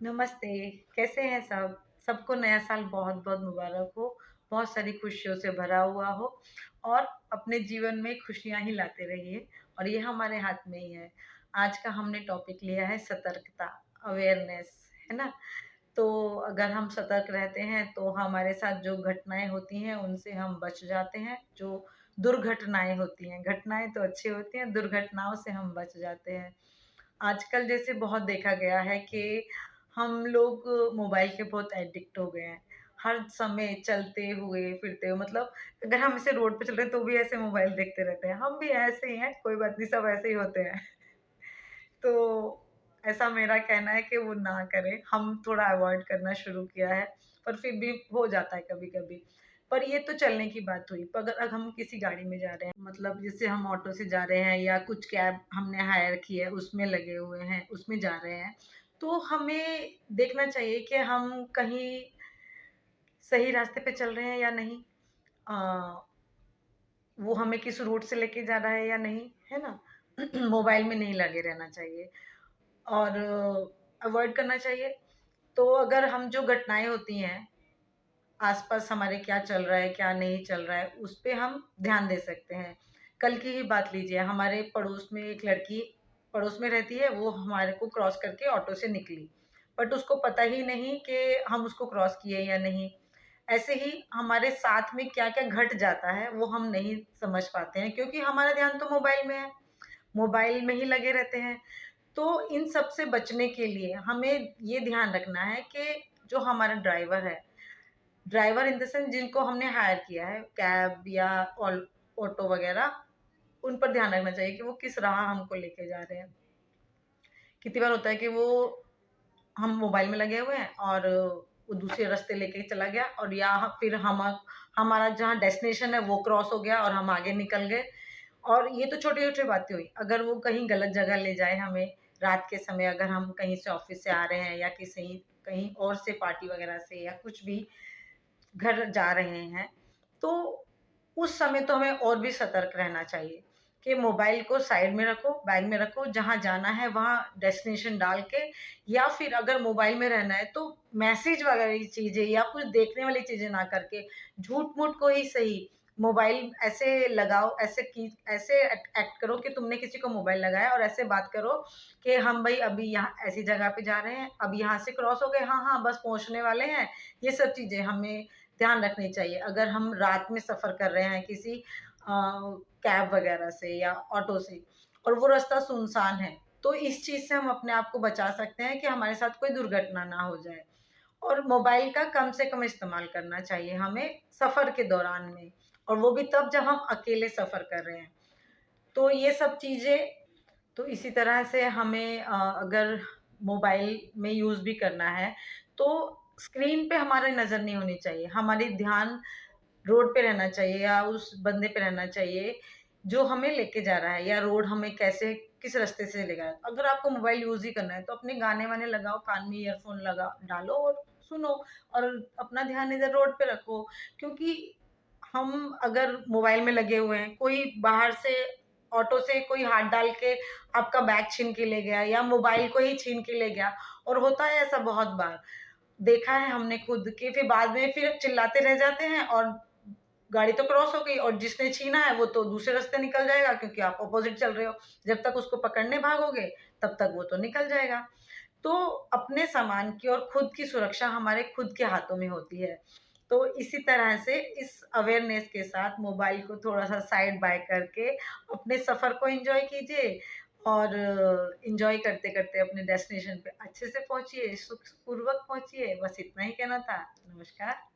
नमस्ते, कैसे हैं सब? सबको नया साल बहुत-बहुत मुबारक हो, बहुत सारी खुशियों से भरा हुआ हो और अपने जीवन में खुशियाँ ही लाते रहिए और ये हमारे हाथ में ही है। आज का हमने टॉपिक लिया है सतर्कता, अवेयरनेस, है ना? तो अगर हम सतर्क रहते हैं, तो हमारे साथ जो घटनाएँ होती हैं, उनसे हम बच जाते हैं। जो दुर्घटनाएँ होती हैं, घटनाएँ तो अच्छी होती हैं, दुर्घटनाओं से हम बच जाते हैं। आजकल जैसे बहुत देखा गया है कि हम लोग मोबाइल के बहुत एडिक्ट हो गए हैं। हर समय चलते हुए, फिरते हुए मतलब अगर हम ऐसे रोड पे चल रहे हैं तो भी ऐसे मोबाइल देखते रहते हैं। हम भी ऐसे ही हैं, कोई बात नहीं सब ऐसे ही होते हैं। तो ऐसा मेरा कहना है कि वो ना करें। हम थोड़ा अवॉइड करना शुरू किया है, पर फिर भी हो जाता है कभी-कभी। पर ये तो चलने की बात हुई, पर अगर हम किसी गाड़ी में जा रहे हैं, मतलब जैसे हम ऑटो से जा रहे हैं या कुछ कैब हमने हायर की है, उसमें लगे हुए हैं, उसमें जा रहे हैं, तो हमें देखना चाहिए कि हम कहीं सही रास्ते पे चल रहे हैं या नहीं। अ, वो हमें किस रूट से लेके जा रहा है या नहीं, है ना? मोबाइल में नहीं लगे रहना चाहिए। और अवॉइड करना चाहिए। तो अगर हम जो घटनाएँ होती हैं, आस-पास हमारे क्या चल रहा है, क्या नहीं चल रहा है, उस पे हम ध्यान दे सकते हैं। कल की ही बात लीजिए, हमारे पड़ोस में एक लड़की पड़ोस में रहती है, वो हमारे को क्रॉस करके ऑटो से निकली। बट उसको पता ही नहीं कि हम उसको क्रॉस किए या नहीं। ऐसे ही हमारे साथ में क्या-क्या घट जाता है, वो हम नहीं समझ पाते हैं क्योंकि हमारा ध्यान तो मोबाइल में है, मोबाइल में ही लगे रहते हैं। तो इन सब से बचने के लिए हमें ये ध्यान रखना है कि जो हमारा ड्राइवर इन द सेंस जिनको हमने हायर किया है, कैब या ऑटो वगैरह, उन पर ध्यान रखना चाहिए कि वो किस राह हमको लेके जा रहे हैं। कितनी बार होता है कि वो हम मोबाइल में लगे हुए हैं और वो दूसरे रास्ते लेके चला गया और या फिर हमारा जहाँ डेस्टिनेशन है वो क्रॉस हो गया और हम आगे निकल गए। और ये तो छोटी-छोटी बातें हुई। अगर वो कहीं गलत जगह ले जाए हमें, रात के समय अगर हम कहीं से ऑफ़िस से आ रहे हैं या किसी कहीं और से पार्टी वग़ैरह से या कुछ भी घर जा रहे हैं, तो उस समय तो हमें और भी सतर्क रहना चाहिए कि मोबाइल को साइड में रखो, बैग में रखो, जहाँ जाना है वहाँ डेस्टिनेशन डाल के या फिर अगर मोबाइल में रहना है तो मैसेज वगैरह की चीज़ें या कुछ देखने वाली चीज़ें ना करके झूठ-मूठ को ही सही मोबाइल ऐसे लगाओ, ऐसे एक्ट करो कि तुमने किसी को मोबाइल लगाया और ऐसे बात करो कि हम भई अभी यहाँ ऐसी जगह पे जा रहे हैं, अब यहाँ से क्रॉस हो गए, हाँ, हाँ, बस पहुँचने वाले हैं। ये सब चीज़ें हमें ध्यान रखनी चाहिए। अगर हम रात में सफ़र कर रहे हैं किसी कैब वग़ैरह से या ऑटो से और वो रास्ता सुनसान है, तो इस चीज़ से हम अपने आप को बचा सकते हैं कि हमारे साथ कोई दुर्घटना ना हो जाए। और मोबाइल का कम से कम इस्तेमाल करना चाहिए हमें सफ़र के दौरान में और वो भी तब जब हम अकेले सफ़र कर रहे हैं। तो ये सब चीज़ें तो इसी तरह से हमें अगर मोबाइल में यूज़ भी करना है, तो स्क्रीन पे हमारी नज़र नहीं होनी चाहिए। हमारी ध्यान रोड पे रहना चाहिए या उस बंदे पे रहना चाहिए, जो हमें लेके जा रहा है या रोड हमें कैसे किस रास्ते से ले गया। अगर आपको मोबाइल यूज़ ही करना है, तो अपने गाने-वाने लगाओ, कान में ईयरफ़ोन लगा डालो और सुनो और अपना ध्यान इधर रोड पे रखो। क्योंकि हम अगर मोबाइल में लगे हुए हैं, कोई बाहर से ऑटो से कोई हाथ डाल के आपका बैग छीन के ले गया या मोबाइल को ही छीन के ले गया और होता है ऐसा बहुत बार। देखा है हमने खुद कि फिर बाद में फिर चिल्लाते रह जाते हैं और गाड़ी तो क्रॉस हो गई और जिसने छीना है वो तो दूसरे रास्ते निकल जाएगा क्योंकि आप अपोज़िट चल रहे हो। जब तक उसको पकड़ने भागोगे, तब तक वो तो निकल जाएगा। तो अपने सामान की और खुद की सुरक्षा हमारे खुद के हाथों में होती है। तो इसी तरह से इस अवेयरनेस के साथ मोबाइल को थोड़ा-सा साइड बाय करके अपने सफ़र को एन्जॉय कीजिए और एन्जॉय करते-करते अपने डेस्टिनेशन पे अच्छे से पहुँचिए, सुखपूर्वक पहुँचिए। बस इतना ही कहना था। नमस्कार।